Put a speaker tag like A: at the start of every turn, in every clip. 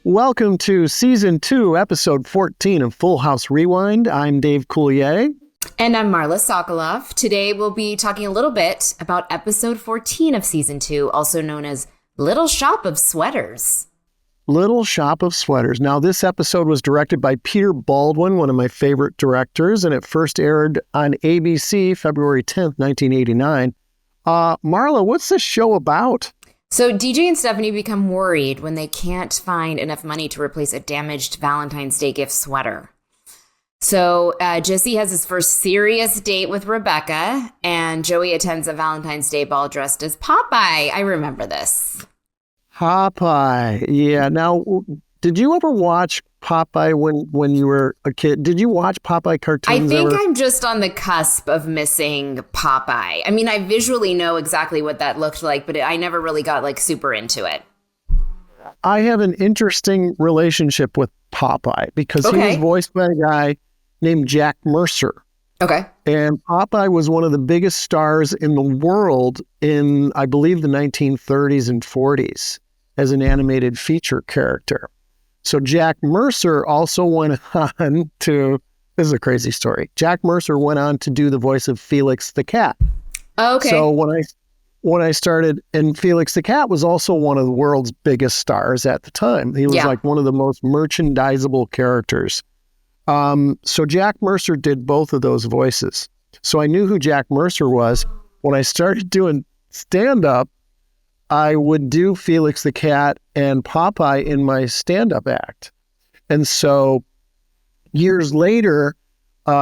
A: Welcome to Season 2, Episode 14 of Full House Rewind. I'm Dave Coulier.
B: And I'm Marla Sokoloff. Today we'll be talking a little bit about Episode 14 of Season 2, also known as Little Shop of Sweaters.
A: Little Shop of Sweaters. Now, this episode was directed by Peter Baldwin, one of my favorite directors, and it first aired on ABC February 10th, 1989. Marla, what's this show about?
B: So DJ and Stephanie become worried when they can't find enough money to replace a damaged Valentine's Day gift sweater. So Jesse has his first serious date with Rebecca, and Joey attends a Valentine's Day ball dressed as Popeye. I remember this.
A: Popeye. Yeah. Now, did you ever watch Popeye when you were a kid? Did you watch Popeye cartoons
B: I think
A: ever?
B: I'm just on the cusp of missing Popeye. I mean, I visually know exactly what that looked like, but I never really got super into it.
A: I have an interesting relationship with Popeye because he was voiced by a guy named Jack Mercer.
B: Okay.
A: And Popeye was one of the biggest stars in the world in, I believe, the 1930s and 40s as an animated feature character. So Jack Mercer also went on to, this is a crazy story. Jack Mercer went on to do the voice of Felix the Cat.
B: Okay.
A: So when I started, and Felix the Cat was also one of the world's biggest stars at the time. He was like one of the most merchandisable characters. So Jack Mercer did both of those voices. So I knew who Jack Mercer was. When I started doing stand-up, I would do Felix the Cat and Popeye in my stand-up act. And so years later,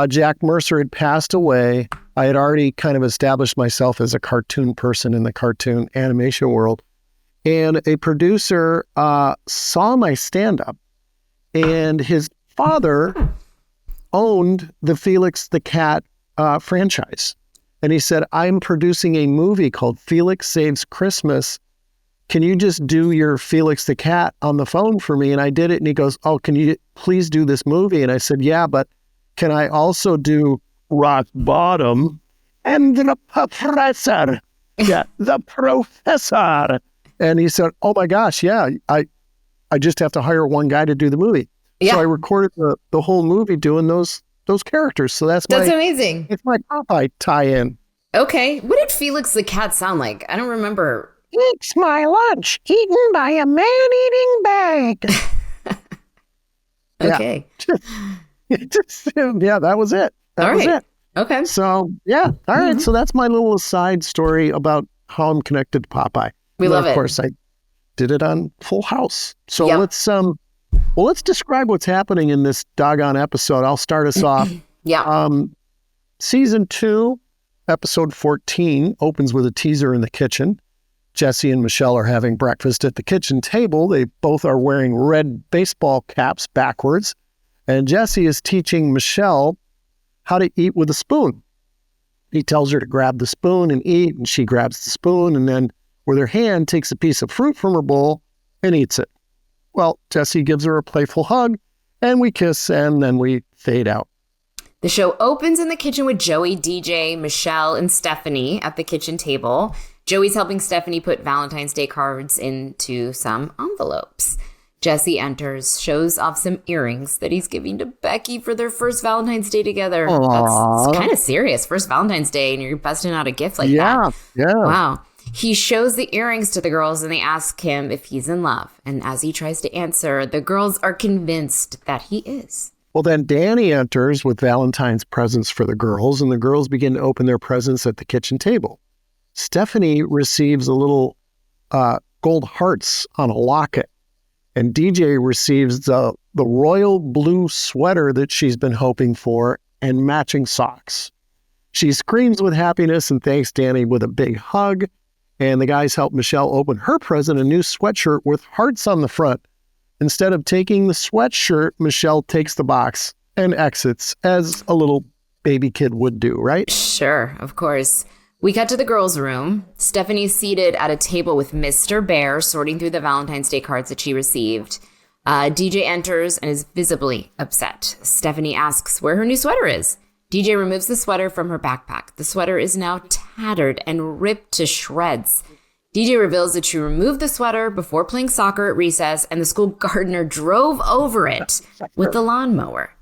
A: Jack Mercer had passed away. I had already kind of established myself as a cartoon person in the cartoon animation world. And a producer saw my stand-up, and his father owned the Felix the Cat franchise. And he said, I'm producing a movie called Felix Saves Christmas. Can you just do your Felix the Cat on the phone for me? And I did it. And he goes, oh, can you please do this movie? And I said, yeah, but can I also do Rock Bottom and the Professor? Yeah, the Professor. And he said, oh my gosh, yeah, I just have to hire one guy to do the movie. Yeah. So I recorded the whole movie doing those characters. So that's
B: amazing.
A: It's my Popeye tie-in.
B: Okay. What did Felix the Cat sound like? I don't remember.
A: It's my lunch eaten by a man-eating bag.
B: Okay.
A: Yeah, that was it. That was it.
B: Okay.
A: So, yeah. All right. So that's my little aside story about how I'm connected to Popeye.
B: We love it.
A: Of course, I did it on Full House. So let's describe what's happening in this doggone episode. I'll start us off. Season 2, Episode 14 opens with a teaser in the kitchen. Jesse and Michelle are having breakfast at the kitchen table. They both are wearing red baseball caps backwards. And Jesse is teaching Michelle how to eat with a spoon. He tells her to grab the spoon and eat, and she grabs the spoon and then with her hand takes a piece of fruit from her bowl and eats it. Well, Jesse gives her a playful hug, and we kiss, and then we fade out.
B: The show opens in the kitchen with Joey, DJ, Michelle, and Stephanie at the kitchen table. Joey's helping Stephanie put Valentine's Day cards into some envelopes. Jesse enters, shows off some earrings that he's giving to Becky for their first Valentine's Day together. That's kind of serious. First Valentine's Day, and you're busting out a gift like that.
A: Yeah.
B: Wow. He shows the earrings to the girls, and they ask him if he's in love. And as he tries to answer, the girls are convinced that he is.
A: Well, then Danny enters with Valentine's presents for the girls, and the girls begin to open their presents at the kitchen table. Stephanie receives a little gold hearts on a locket, and DJ receives the royal blue sweater that she's been hoping for and matching socks. She screams with happiness and thanks Danny with a big hug. And the guys help Michelle open her present, a new sweatshirt with hearts on the front. Instead of taking the sweatshirt, Michelle takes the box and exits as a little baby kid would do, right?
B: Sure, of course. We cut to the girls' room. Stephanie's seated at a table with Mr. Bear, sorting through the Valentine's Day cards that she received. DJ enters and is visibly upset. Stephanie asks where her new sweater is. DJ removes the sweater from her backpack. The sweater is now tattered and ripped to shreds. DJ reveals that she removed the sweater before playing soccer at recess, and the school gardener drove over it with the lawnmower.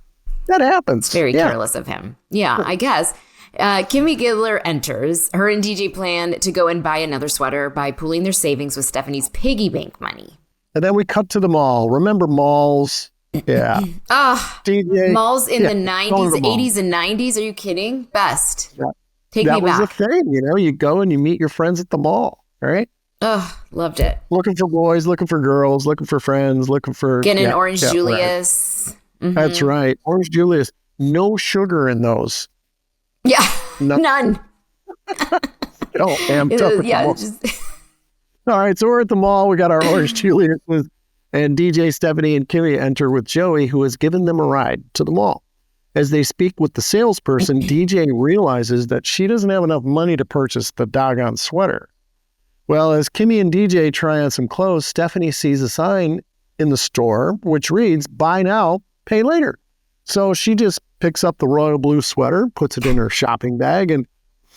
A: That happens.
B: It's very careless of him. Yeah, I guess. Kimmy Giggler enters. Her and DJ plan to go and buy another sweater by pooling their savings with Stephanie's piggy bank money.
A: And then we cut to the mall. Remember malls? Yeah.
B: DJ, malls in the 90s, 80s, and 90s. Are you kidding? Best.
A: Yeah.
B: Take me back.
A: That was a thing, you go and you meet your friends at the mall, right?
B: Loved it.
A: Looking for boys, looking for girls, looking for friends, looking for...
B: Getting an Orange Julius.
A: Right. Mm-hmm. That's right. Orange Julius. No sugar in those.
B: Yeah, none.
A: All right, so we're at the mall. We got our Orange Julius and DJ, Stephanie, and Kimmy enter with Joey, who has given them a ride to the mall. As they speak with the salesperson, DJ realizes that she doesn't have enough money to purchase the doggone sweater. Well, as Kimmy and DJ try on some clothes, Stephanie sees a sign in the store which reads, "Buy now, pay later." So she just picks up the royal blue sweater, puts it in her shopping bag, and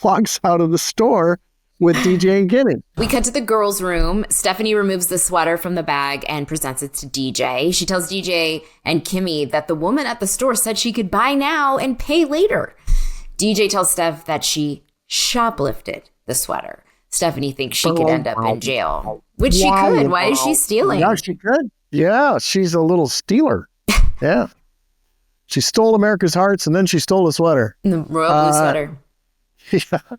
A: walks out of the store with DJ and Kimmy.
B: We cut to the girls' room. Stephanie removes the sweater from the bag and presents it to DJ. She tells DJ and Kimmy that the woman at the store said she could buy now and pay later. DJ tells Steph that she shoplifted the sweater. Stephanie thinks she could end up in jail, which she could. Why is she stealing?
A: Yeah, she could. Yeah, she's a little stealer. Yeah. She stole America's hearts, and then she stole a sweater.
B: The royal blue sweater.
A: Yeah.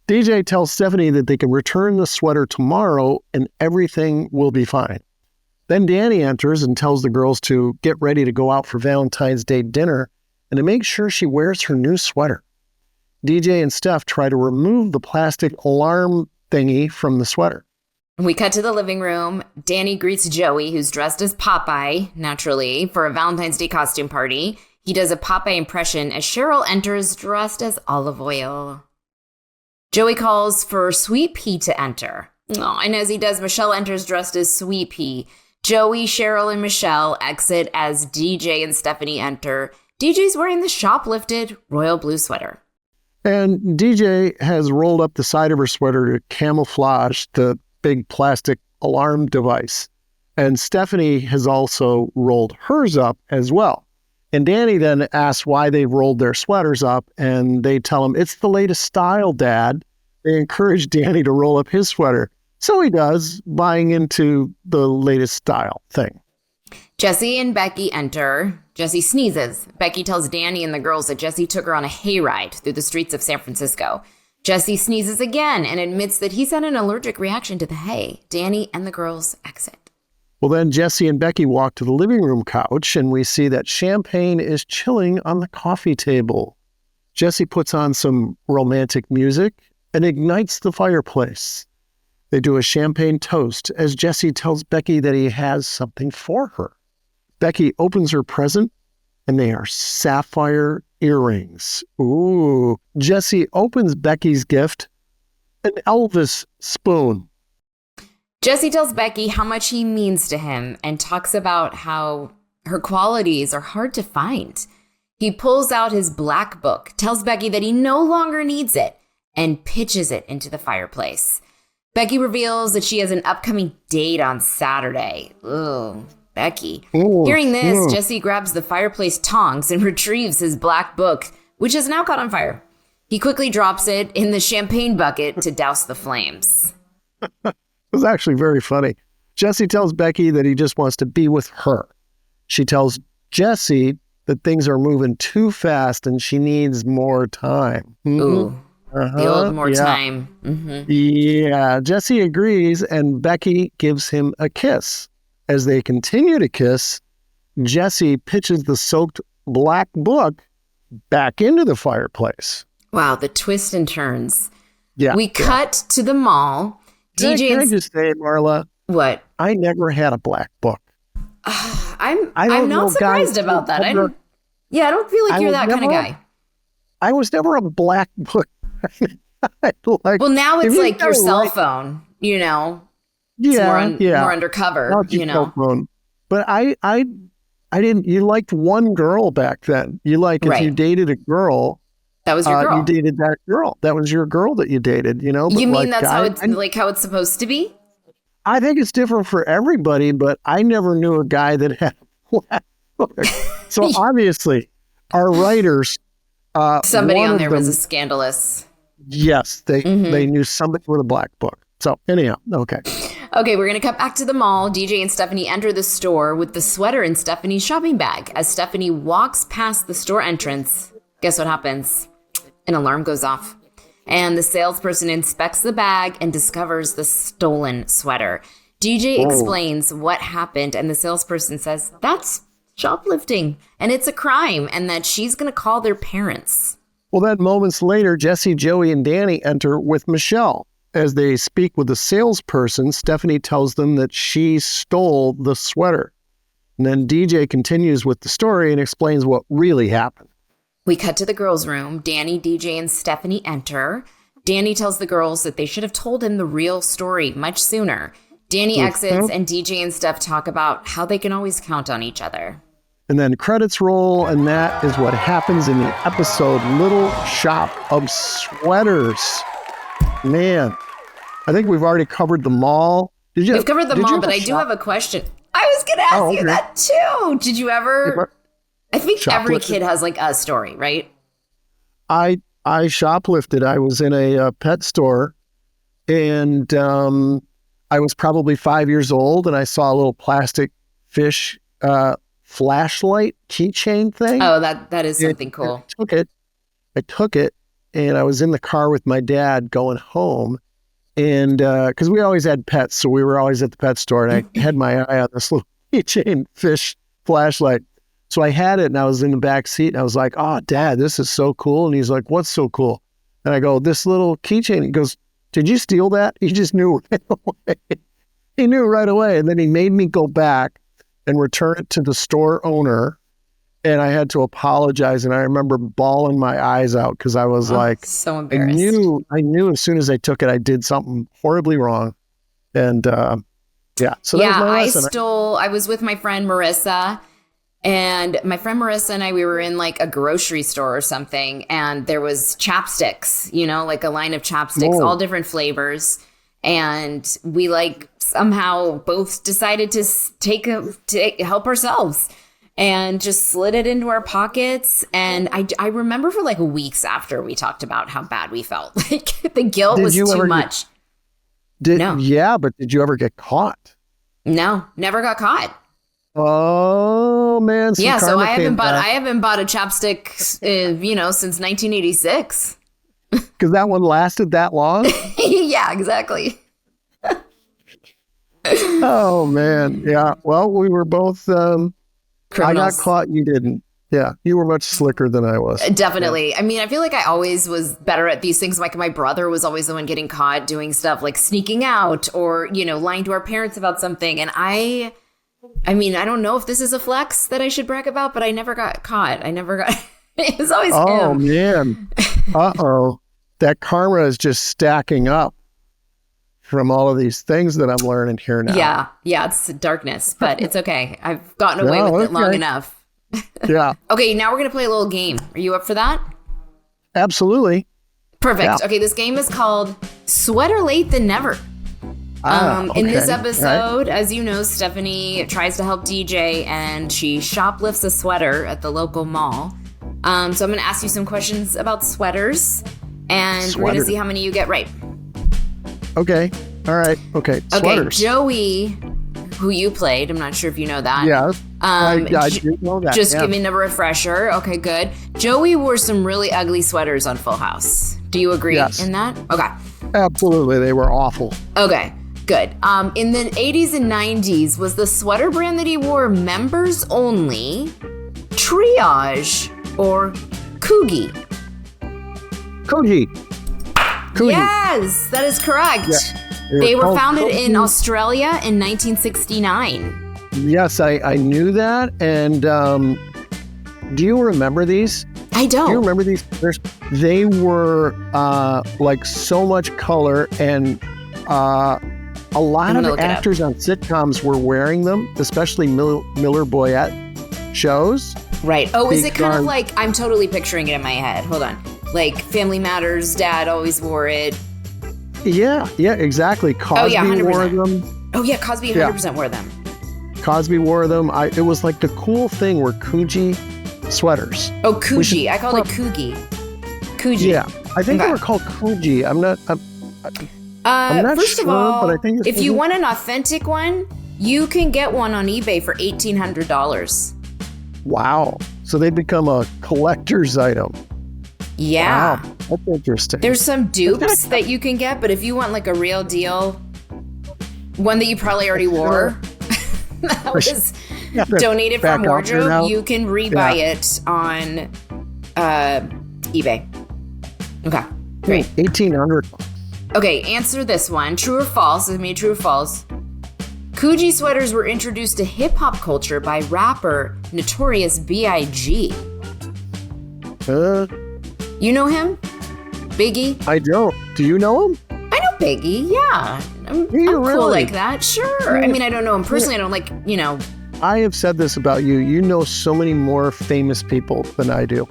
A: DJ tells Stephanie that they can return the sweater tomorrow and everything will be fine. Then Danny enters and tells the girls to get ready to go out for Valentine's Day dinner and to make sure she wears her new sweater. DJ and Steph try to remove the plastic alarm thingy from the sweater.
B: We cut to the living room. Danny greets Joey, who's dressed as Popeye, naturally, for a Valentine's Day costume party. He does a Popeye impression as Cheryl enters dressed as Olive Oil. Joey calls for Sweet Pea to enter. Oh, and as he does, Michelle enters dressed as Sweet Pea. Joey, Cheryl, and Michelle exit as DJ and Stephanie enter. DJ's wearing the shoplifted royal blue sweater.
A: And DJ has rolled up the side of her sweater to camouflage the big plastic alarm device. And Stephanie has also rolled hers up as well. And Danny then asks why they've rolled their sweaters up, and they tell him, "It's the latest style, Dad." They encourage Danny to roll up his sweater. So he does, buying into the latest style thing.
B: Jesse and Becky enter. Jesse sneezes. Becky tells Danny and the girls that Jesse took her on a hayride through the streets of San Francisco. Jesse sneezes again and admits that he's had an allergic reaction to the hay. Danny and the girls exit.
A: Well, then Jesse and Becky walk to the living room couch, and we see that champagne is chilling on the coffee table. Jesse puts on some romantic music and ignites the fireplace. They do a champagne toast as Jesse tells Becky that he has something for her. Becky opens her present, and they are sapphire earrings. Ooh. Jesse opens Becky's gift, an Elvis spoon.
B: Jesse tells Becky how much he means to him and talks about how her qualities are hard to find. He pulls out his black book, tells Becky that he no longer needs it, and pitches it into the fireplace. Becky reveals that she has an upcoming date on Saturday. Ooh, Becky.
A: Ooh,
B: Hearing this, Jesse grabs the fireplace tongs and retrieves his black book, which has now caught on fire. He quickly drops it in the champagne bucket to douse the flames.
A: It was actually very funny. Jesse tells Becky that he just wants to be with her. She tells Jesse that things are moving too fast and she needs more time.
B: Ooh, the old more time. Mm-hmm.
A: Yeah, Jesse agrees and Becky gives him a kiss. As they continue to kiss, Jesse pitches the soaked black book back into the fireplace.
B: Wow, the twists and turns.
A: Yeah.
B: We cut to the mall.
A: Can I just say, Marla?
B: What?
A: I never had a black book.
B: I'm not surprised about that. I don't feel like you're that kind of guy.
A: I was never a black book.
B: Well, now it's like your cell phone, you know.
A: Yeah,
B: it's more undercover, you know.
A: Phone. But I didn't. You liked one girl back then. You if you dated a girl,
B: That was your girl.
A: You dated that girl. That was your girl that you dated, you know?
B: You mean that's how it's supposed to be?
A: I think it's different for everybody, but I never knew a guy that had a black book. So obviously, our writers...
B: somebody on there was a scandalous.
A: Yes, they knew somebody with a black book. So anyhow, okay.
B: Okay, we're going to cut back to the mall. DJ and Stephanie enter the store with the sweater in Stephanie's shopping bag. As Stephanie walks past the store entrance, guess what happens? An alarm goes off. And the salesperson inspects the bag and discovers the stolen sweater. DJ explains what happened, and the salesperson says, that's shoplifting, and it's a crime, and that she's going to call their parents.
A: Well, then moments later, Jesse, Joey, and Danny enter with Michelle. As they speak with the salesperson, Stephanie tells them that she stole the sweater. And then DJ continues with the story and explains what really happened.
B: We cut to the girls' room. Danny, DJ, and Stephanie enter. Danny tells the girls that they should have told him the real story much sooner. Danny exits, and DJ and Steph talk about how they can always count on each other.
A: And then credits roll, and that is what happens in the episode Little Shop of Sweaters. Man, I think we've already covered the mall.
B: We've covered the mall, but I do have a question. I was going to ask you that too. Did you ever... I think every kid has like a story, right?
A: I shoplifted. I was in a pet store, and I was probably 5 years old, and I saw a little plastic fish flashlight keychain thing.
B: Oh, that is something cool.
A: I took it, and I was in the car with my dad going home, and because we always had pets, so we were always at the pet store, and I had my eye on this little keychain fish flashlight. So I had it, and I was in the back seat, and I was like, oh, Dad, this is so cool. And he's like, what's so cool? And I go, this little keychain. He goes, did you steal that? He just knew right away. He knew right away. And then he made me go back and return it to the store owner. And I had to apologize. And I remember bawling my eyes out because I was
B: so embarrassed.
A: I knew as soon as I took it, I did something horribly wrong. And so that was my lesson.
B: I was with my friend Marissa. And my friend Marissa and I, we were in like a grocery store or something, and there was chapsticks, you know, like a line of chapsticks, all different flavors. And we like somehow both decided to help ourselves and just slid it into our pockets. And I remember for like weeks after we talked about how bad we felt. Like the guilt was too much.
A: No. Yeah, but did you ever get caught?
B: No, never got caught.
A: Oh man!
B: Yeah, so I haven't bought a chapstick, since 1986.
A: Because that one lasted that long.
B: Yeah, exactly.
A: Oh man, yeah. Well, we were both. I got caught. You didn't. Yeah, you were much slicker than I was.
B: Definitely.
A: Yeah.
B: I mean, I feel like I always was better at these things. Like my brother was always the one getting caught doing stuff like sneaking out or lying to our parents about something, and I mean, I don't know if this is a flex that I should brag about, but I never got caught. It was always him.
A: Oh, man. Uh-oh. That karma is just stacking up from all of these things that I'm learning here now.
B: Yeah, it's darkness, but it's okay. I've gotten away with it long enough.
A: Yeah.
B: Okay, now we're going to play a little game. Are you up for that?
A: Absolutely.
B: Perfect.
A: Yeah.
B: Okay, this game is called Sweater Late Than Never. In this episode, as you know, Stephanie tries to help DJ and she shoplifts a sweater at the local mall. So I'm going to ask you some questions about sweaters, and we're going to see how many you get right.
A: Okay. All right. Okay. Sweaters.
B: Okay. Joey, who you played, I'm not sure if you know that.
A: Yeah. I do know that.
B: Just give me a refresher. Okay, good. Joey wore some really ugly sweaters on Full House. Do you agree in that? Okay.
A: Absolutely. They were awful.
B: Okay. Good. In the 80s and 90s, was the sweater brand that he wore members only, Triage, or Coogie?
A: Coogie.
B: Yes, that is correct. Yeah. They were founded in Australia in 1969.
A: Yes, I knew that. And do you remember these?
B: I don't.
A: Do you remember these? They were like so much color, and a lot of actors on sitcoms were wearing them, especially Miller Boyette shows.
B: Right. Oh, is it kind of like, I'm totally picturing it in my head. Hold on. Like Family Matters, Dad always wore it.
A: Yeah, exactly. Cosby wore them.
B: Oh yeah, Cosby 100% wore them.
A: Cosby wore them. It was like the cool thing were Coogie sweaters.
B: Oh, Coogie. I called it Coogie. Coogie.
A: Yeah, I think they were called Coogie. I'm not
B: first
A: sure,
B: of all,
A: but I think
B: if you want an authentic one, you can get one on eBay for $1,800.
A: Wow. So they become a collector's item.
B: Yeah.
A: Wow. That's interesting.
B: There's some dupes that you can get, but if you want like a real deal, one that you probably already wore, that was donated from wardrobe, you can rebuy it on eBay. Okay, great.
A: 1,800.
B: Okay, answer this one. True or false? Give me true or false. Coogie sweaters were introduced to hip-hop culture by rapper Notorious B.I.G. You know him? Biggie?
A: I don't. Do you know him?
B: I know Biggie, yeah. I'm cool like that, sure. I mean, I don't know him personally. I don't like,
A: I have said this about you. You know so many more famous people than I do.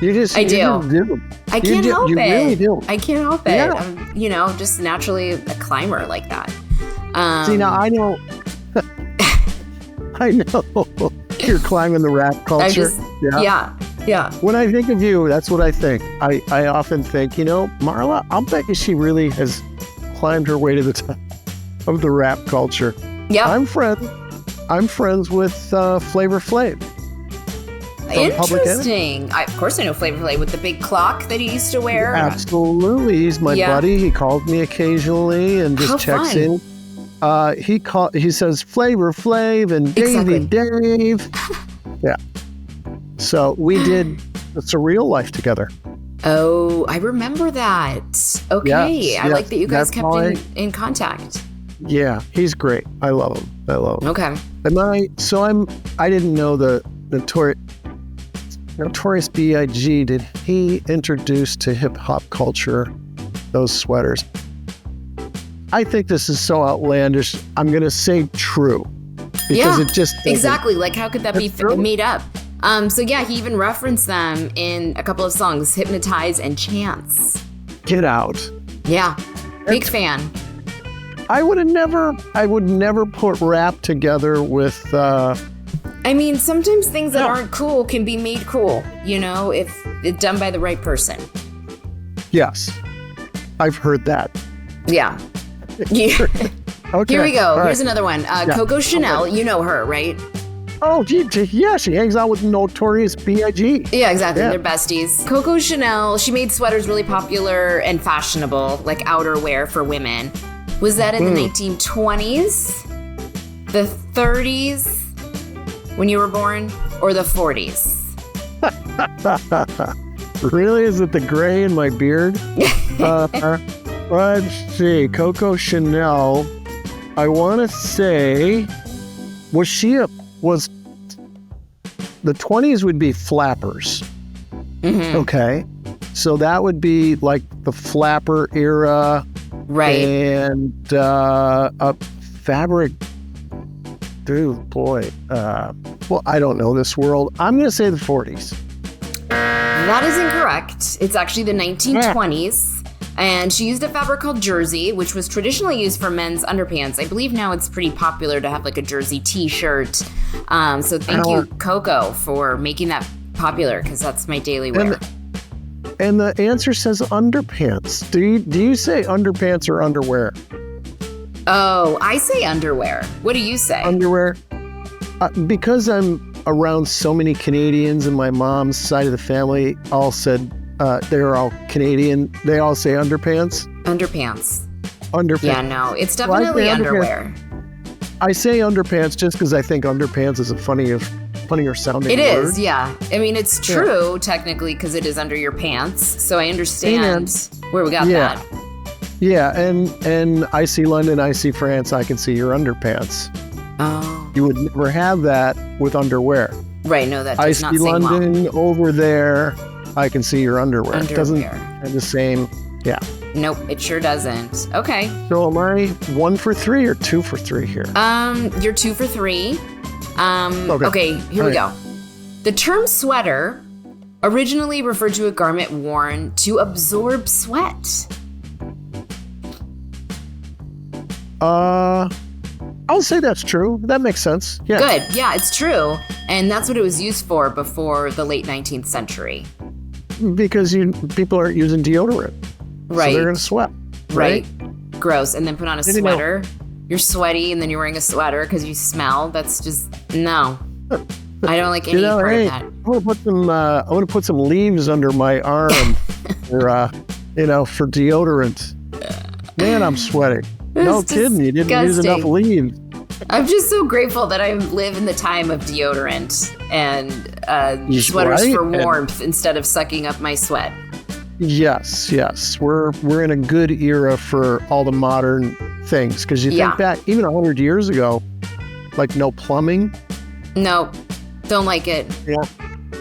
B: I do. I can't help it.
A: You really do.
B: I can't help it. Yeah. I'm, just naturally a climber like that.
A: See, now I know. I know. You're climbing the rap culture.
B: Yeah.
A: When I think of you, that's what I think. I often think, Marla, I'll bet you she really has climbed her way to the top of the rap culture.
B: Yeah.
A: I'm friends with Flavor Flav.
B: Interesting. Of course I know Flavor Flav with the big clock that he used to wear.
A: Absolutely. He's my buddy. He calls me occasionally and just checks in. He says Flavor Flav and Davey Dave. Yeah. So we did a Surreal Life together.
B: Oh, I remember that. Okay. Yes, I like that you guys kept in contact.
A: Yeah, he's great. I love him.
B: Okay.
A: I didn't know the Notorious B.I.G. Did he introduce to hip hop culture those sweaters? I think this is so outlandish. I'm going to say true. Because it just
B: exactly. Like, how could that be made up? He even referenced them in a couple of songs, Hypnotize and Chance.
A: Get out.
B: Yeah. Big fan.
A: I would never put rap together with...
B: sometimes things that aren't cool can be made cool, if it's done by the right person.
A: Yes. I've heard that.
B: Yeah. Okay. Here we go. All Here's another one. Coco Chanel, you know her, right?
A: Oh, yeah, she hangs out with Notorious B.I.G.
B: Yeah, exactly. Yeah. They're besties. Coco Chanel, she made sweaters really popular and fashionable, like outerwear for women. Was that in the 1920s, the 30s, when you were born, or the 40s?
A: Really? Is it the gray in my beard? Let's see. Coco Chanel, I want to say, was the 20s would be flappers. Mm-hmm. Okay. So that would be like the flapper era.
B: Right.
A: And a fabric. Dude, boy. I don't know this world. I'm going to say the 40s.
B: That is incorrect. It's actually the 1920s. And she used a fabric called jersey, which was traditionally used for men's underpants. I believe now it's pretty popular to have like a jersey t-shirt. So thank you, Coco, for making that popular, because that's my daily wear.
A: And the answer says underpants. Do you say underpants or underwear?
B: Oh, I say underwear. What do you say?
A: Underwear. Because I'm around so many Canadians and my mom's side of the family all said they're all Canadian. They all say underpants.
B: Underpants.
A: Yeah,
B: no, it's definitely underwear.
A: I say underpants just because I think underpants is a funnier sounding word. It
B: is, yeah. It's true technically because it is under your pants. So I understand where we got that.
A: Yeah, and I see London, I see France, I can see your underpants.
B: Oh.
A: You would never have that with underwear.
B: Right, no, that does not
A: sing well. I see London over there, I can see your underwear. It doesn't have the same,
B: Nope, it sure doesn't. Okay.
A: So am I 1 for 3 or 2 for 3 here?
B: You're 2 for 3. Okay, here we go. The term sweater Originally referred to a garment worn to absorb sweat.
A: I'll say that's true. That makes sense. Yeah.
B: Good. Yeah, it's true. And that's what it was used for before the late 19th century.
A: Because people aren't using deodorant.
B: Right.
A: So they're going to sweat.
B: Right. Gross. And then put on a sweater. You're sweaty and then you're wearing a sweater because you smell. That's just, no. I don't like any part of that.
A: I want to put some leaves under my arm for deodorant. Man, I'm sweating. No kidding, you didn't use enough leaves.
B: I'm just so grateful that I live in the time of deodorant and sweaters for warmth instead of sucking up my sweat.
A: Yes. We're in a good era for all the modern things. Because you think back, even 100 years ago, like no plumbing.
B: No, don't like it.
A: Yeah.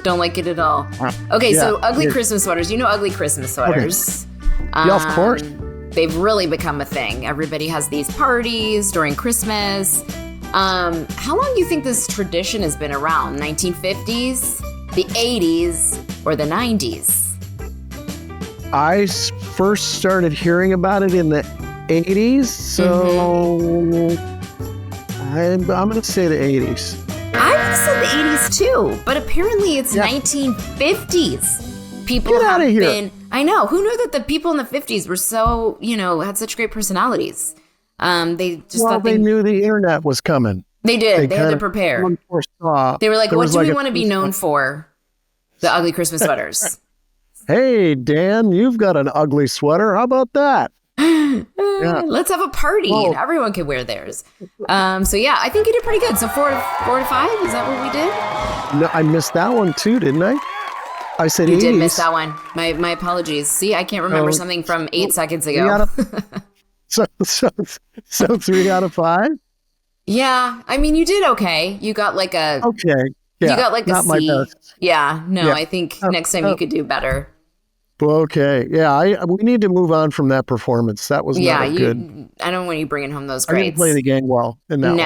B: Don't like it at all. Okay, so ugly Christmas sweaters. You know ugly Christmas sweaters. Okay.
A: Yeah, of course.
B: They've really become a thing. Everybody has these parties during Christmas. How long do you think this tradition has been around? 1950s, the 80s, or the 90s?
A: I first started hearing about it in the 80s, so I'm going to say the 80s.
B: I would have said the 80s too, but apparently it's 1950s. People
A: Get out of here.
B: been... I know. Who knew that the people in the 50s were so, had such great personalities? They
A: knew the internet was coming.
B: They did. They had to prepare. They were like, what do we want to be known for? The ugly Christmas sweaters.
A: Hey, Dan, you've got an ugly sweater. How about that?
B: Let's have a party and everyone can wear theirs. I think you did pretty good. So 4 to 5, is that what we did?
A: No, I missed that one too, didn't I? I said
B: you
A: 80s.
B: did miss that one. My apologies. See, I can't remember something from 8 seconds ago.
A: So 3 out of 5?
B: Yeah, I mean, you did okay. You got like a...
A: Okay. Yeah,
B: you got like a C. Yeah, no,
A: yeah.
B: I think next time you could do better.
A: Okay. Yeah, we need to move on from that performance. That was not good.
B: I don't want you bringing home those
A: I
B: grades.
A: didn't play the game well in that one.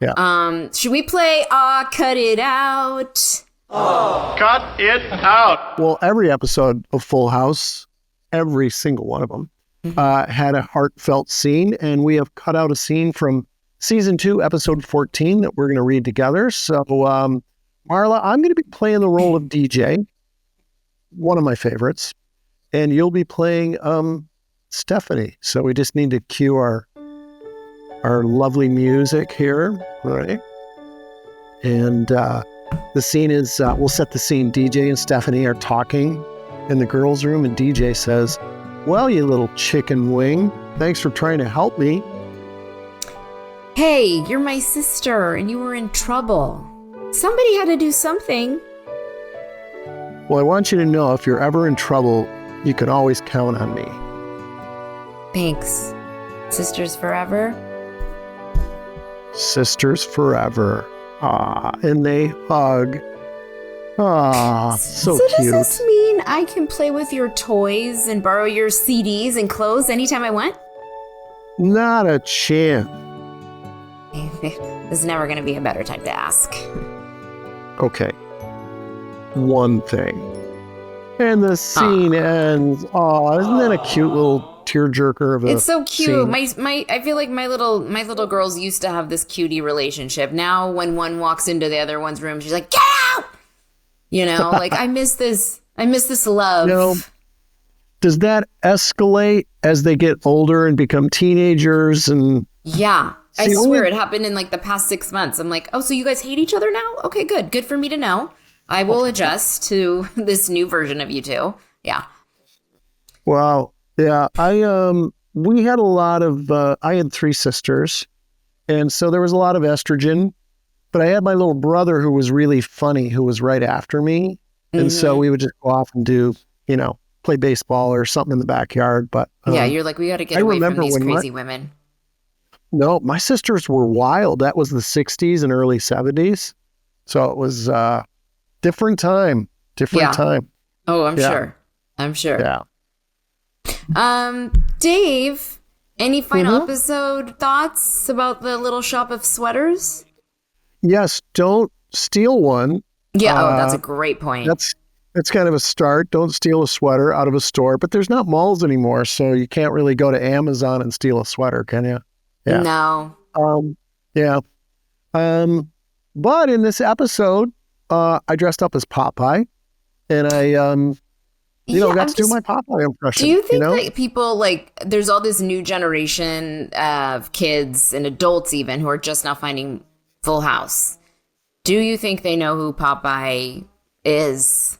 B: Yeah. Should we play Cut It Out?
C: Oh. Cut it out.
A: Well, every episode of Full House, every single one of them, had a heartfelt scene, and we have cut out a scene from season 2, episode 14 that we're going to read together. So, Marla, I'm going to be playing the role of DJ, one of my favorites, and you'll be playing Stephanie. So we just need to cue our lovely music here, right? And the scene is, we'll set the scene. DJ and Stephanie are talking in the girls' room, and DJ says, "Well, you little chicken wing, thanks for trying to help me."
B: Hey, you're my sister, and you were in trouble. Somebody had to do something.
A: Well, I want you to know, if you're ever in trouble, you can always count on me.
B: Thanks. Sisters forever?
A: Sisters forever. Ah, and they hug. Ah, so cute.
B: Does this mean I can play with your toys and borrow your CDs and clothes anytime I want?
A: Not a chance.
B: This is never going to be a better time to ask.
A: Okay. One thing. And the scene ends. Oh, isn't that a cute little tearjerker of a
B: It's so cute.
A: scene?
B: I feel like my little girls used to have this cutie relationship. Now when one walks into the other one's room, she's like, "Get out!" Like I miss this love.
A: Does that escalate as they get older and become teenagers? And
B: yeah. I swear it happened in like the past 6 months. I'm like, oh, so you guys hate each other now? Okay, good. Good for me to know. I will adjust to this new version of you two. Yeah.
A: Wow. Yeah. We had a lot of, I had 3 sisters. And so there was a lot of estrogen, but I had my little brother who was really funny, who was right after me. And so we would just go off and do, play baseball or something in the backyard. But
B: yeah, you're like, we got to get away from these crazy women.
A: No, my sisters were wild. That was the 60s and early 70s. So it was different time.
B: Oh, I'm sure.
A: Yeah.
B: Dave, any final episode thoughts about the little shop of sweaters?
A: Yes, don't steal one.
B: Yeah, that's a great point.
A: It's kind of a start. Don't steal a sweater out of a store, but there's not malls anymore, so you can't really go to Amazon and steal a sweater, can you?
B: Yeah. No.
A: Yeah. But in this episode, I dressed up as Popeye, and I, got to do my Popeye impression.
B: Do you think that people, like, there's all this new generation of kids and adults even who are just now finding Full House? Do you think they know who Popeye is?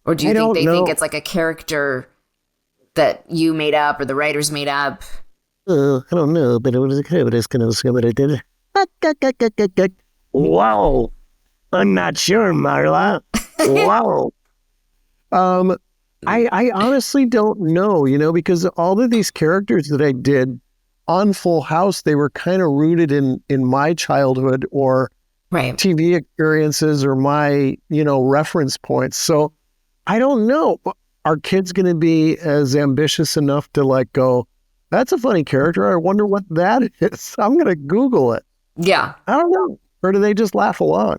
B: Or do you think they think it's like a character that you made up or the writers made up?
A: I don't know, but it was kind of what I did. Wow. I'm not sure, Marla. Wow. I honestly don't know, because all of these characters that I did on Full House, they were kind of rooted in my childhood or TV experiences or my, reference points. So I don't know. Are kids going to be as ambitious enough to like go, that's a funny character. I wonder what that is. I'm going to Google it.
B: Yeah.
A: I don't know. Or do they just laugh along?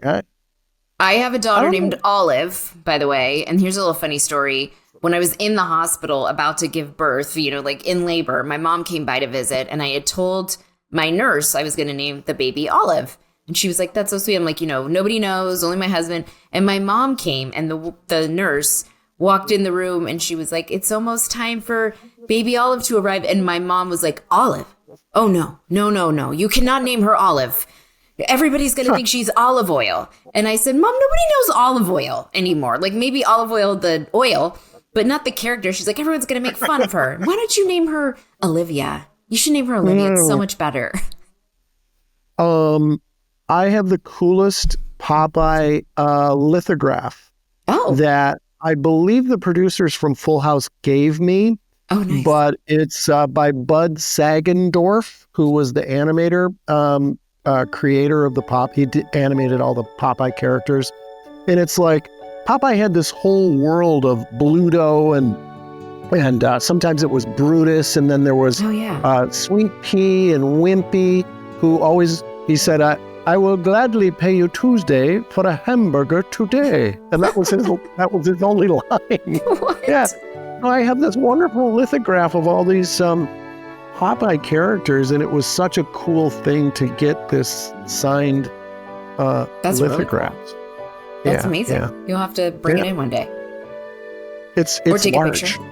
B: I have a daughter named Olive, by the way. And here's a little funny story. When I was in the hospital about to give birth, like in labor, my mom came by to visit and I had told my nurse I was going to name the baby Olive. And she was like, that's so sweet. I'm like, nobody knows, only my husband. And my mom came and the nurse walked in the room and she was like, it's almost time for baby Olive to arrive. And my mom was like, Olive? Oh, no. You cannot name her Olive. Everybody's going to think she's olive oil. And I said, Mom, nobody knows olive oil anymore. Like maybe olive oil, the oil, but not the character. She's like, everyone's going to make fun of her. Why don't you name her Olivia? You should name her Olivia. It's so much better.
A: I have the coolest Popeye lithograph that I believe the producers from Full House gave me.
B: Oh, nice.
A: But it's by Bud Sagendorf, who was the animator, creator of the Pop. He animated all the Popeye characters. And it's like Popeye had this whole world of Bluto and sometimes it was Brutus. And then there was Sweet Pea and Wimpy, who always, he said, I will gladly pay you Tuesday for a hamburger today. And that was his only line.
B: What?
A: Yeah. I have this wonderful lithograph of all these Popeye characters, and it was such a cool thing to get this signed
B: That's
A: lithograph.
B: Really cool. That's amazing. Yeah. You'll have to bring it in one day.
A: It's
B: or take
A: large.
B: a picture.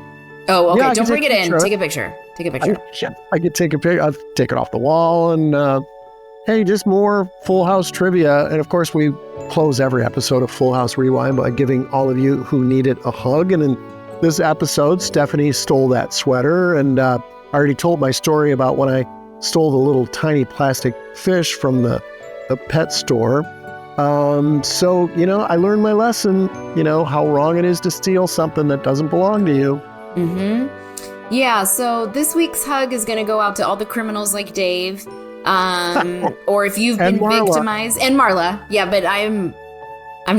B: Oh, okay. Don't bring it in. Take a picture.
A: I could take a picture. I'll take it off the wall and hey, just more Full House trivia. And of course, we close every episode of Full House Rewind by giving all of you who need it a hug. And in this episode, Stephanie stole that sweater. And I already told my story about when I stole the little tiny plastic fish from the pet store. So, I learned my lesson, how wrong it is to steal something that doesn't belong to you.
B: Mm-hmm. Yeah, so this week's hug is going to go out to all the criminals like Dave. Or if you've been victimized, and Marla, but I'm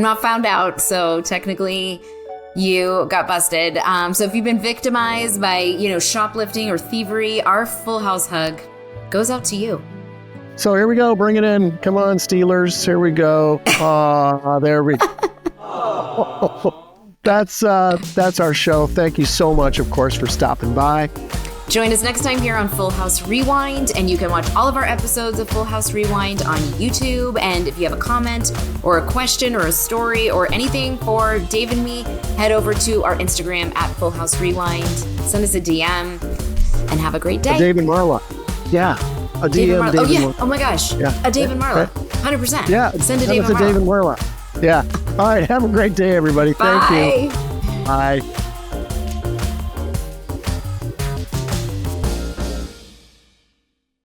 B: not found out, so technically you got busted. So if you've been victimized by, shoplifting or thievery, our Full House hug goes out to you.
A: So here we go, bring it in. Come on, Steelers, here we go. There we go. That's our show. Thank you so much, of course, for stopping by.
B: Join us next time here on Full House Rewind, and you can watch all of our episodes of Full House Rewind on YouTube. And if you have a comment or a question or a story or anything for Dave and me, head over to our Instagram at Full House Rewind. Send us a DM and have a great day.
A: Dave and Marla. Yeah. A
B: Dave
A: DM.
B: And Marla.
A: Dave and
B: Oh my gosh.
A: Yeah.
B: A Dave and Marla. 100%.
A: Yeah.
B: Send a Dave and Marla.
A: Dave and Marla. Yeah. All right. Have a great day, everybody.
B: Bye.
A: Thank you. Bye.